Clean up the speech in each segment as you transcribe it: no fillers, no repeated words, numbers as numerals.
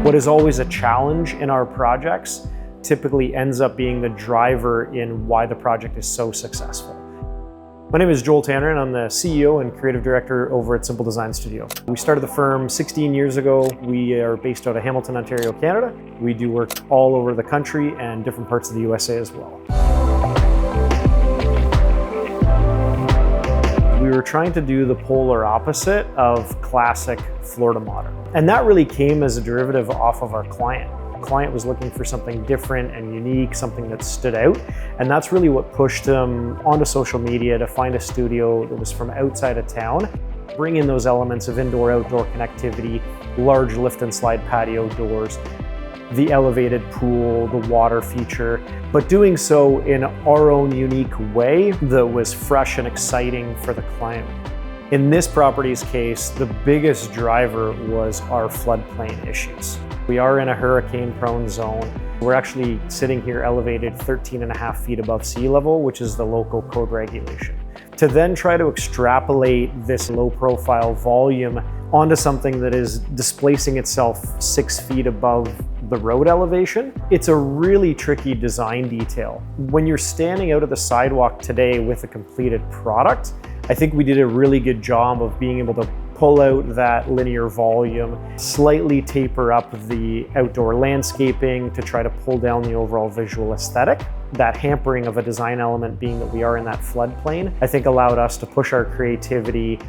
What is always a challenge in our projects typically ends up being the driver in why the project is so successful. My name is Joel Tanner and I'm the CEO and creative director over at Simple Design Studio. We started the firm 16 years ago. We are based out of Hamilton, Ontario, Canada. We do work all over the country and different parts of the USA as well. We were trying to do the polar opposite of classic Florida modern. And that really came as a derivative off of our client. The client was looking for something different and unique, something that stood out. And that's really what pushed them onto social media to find a studio that was from outside of town, bring in those elements of indoor-outdoor connectivity, large lift and slide patio doors, the elevated pool, the water feature, but doing so in our own unique way that was fresh and exciting for the client. In this property's case, the biggest driver was our floodplain issues. We are in a hurricane-prone zone. We're actually sitting here elevated 13.5 feet above sea level, which is the local code regulation. To then try to extrapolate this low-profile volume onto something that is displacing itself 6 feet above the road elevation, it's a really tricky design detail. When you're standing out at the sidewalk today with a completed product, I think we did a really good job of being able to pull out that linear volume, slightly taper up the outdoor landscaping to try to pull down the overall visual aesthetic. That hampering of a design element being that we are in that floodplain, I think allowed us to push our creativity.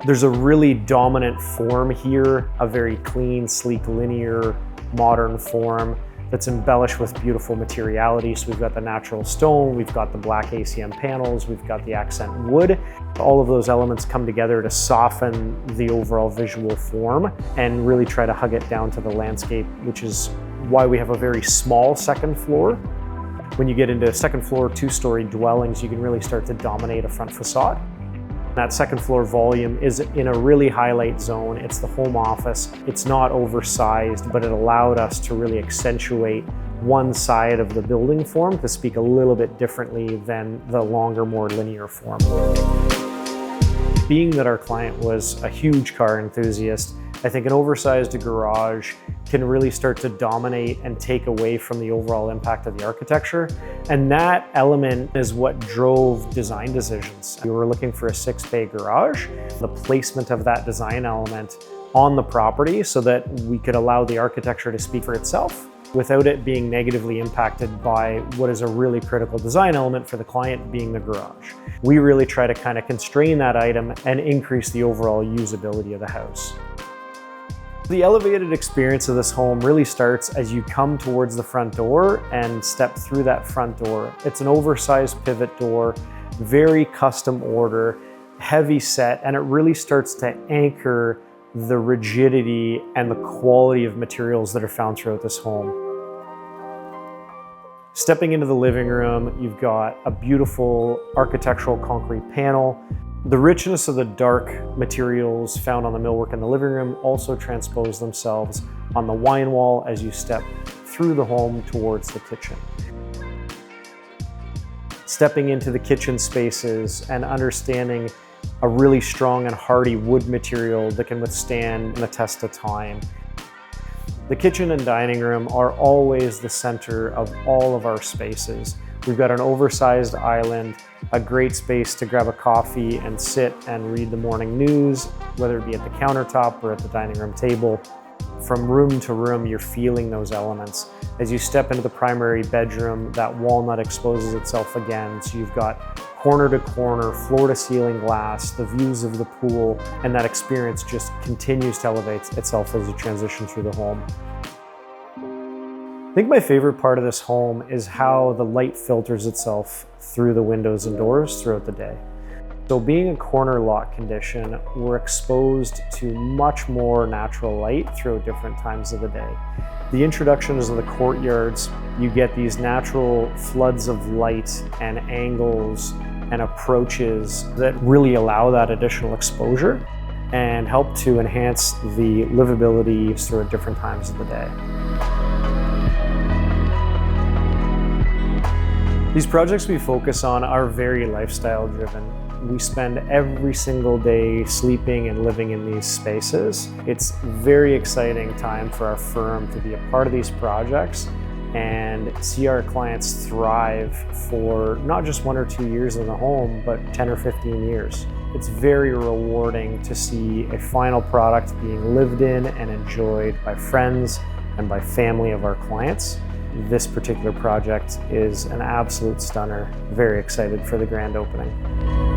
There's a really dominant form here, a very clean, sleek, linear, modern form that's embellished with beautiful materiality. So we've got the natural stone, we've got the black ACM panels, we've got the accent wood. All of those elements come together to soften the overall visual form and really try to hug it down to the landscape, which is why we have a very small second floor. When you get into second floor, two-story dwellings, you can really start to dominate a front facade. That second floor volume is in a really highlight zone. It's the home office. It's not oversized, but it allowed us to really accentuate one side of the building form to speak a little bit differently than the longer, more linear form. Being that our client was a huge car enthusiast, I think an oversized garage can really start to dominate and take away from the overall impact of the architecture. And that element is what drove design decisions. We were looking for a 6-bay garage, the placement of that design element on the property so that we could allow the architecture to speak for itself without it being negatively impacted by what is a really critical design element for the client, being the garage. We really try to kind of constrain that item and increase the overall usability of the house. The elevated experience of this home really starts as you come towards the front door and step through that front door. It's an oversized pivot door, very custom order, heavy set, and it really starts to anchor the rigidity and the quality of materials that are found throughout this home. Stepping into the living room, you've got a beautiful architectural concrete panel. The richness of the dark materials found on the millwork in the living room also transpose themselves on the wine wall as you step through the home towards the kitchen. Stepping into the kitchen spaces and understanding a really strong and hardy wood material that can withstand the test of time. The kitchen and dining room are always the center of all of our spaces. We've got an oversized island, a great space to grab a coffee and sit and read the morning news, whether it be at the countertop or at the dining room table. From room to room, you're feeling those elements. As you step into the primary bedroom, that walnut exposes itself again. So you've got corner to corner, floor to ceiling glass, the views of the pool, and that experience just continues to elevate itself as you transition through the home. I think my favorite part of this home is how the light filters itself through the windows and doors throughout the day. So being a corner lot condition, we're exposed to much more natural light throughout different times of the day. The introductions of the courtyards, you get these natural floods of light and angles and approaches that really allow that additional exposure and help to enhance the livability throughout different times of the day. These projects we focus on are very lifestyle driven. We spend every single day sleeping and living in these spaces. It's a very exciting time for our firm to be a part of these projects and see our clients thrive for not just 1 or 2 years in the home, but 10 or 15 years. It's very rewarding to see a final product being lived in and enjoyed by friends and by family of our clients. This particular project is an absolute stunner. Very excited for the grand opening.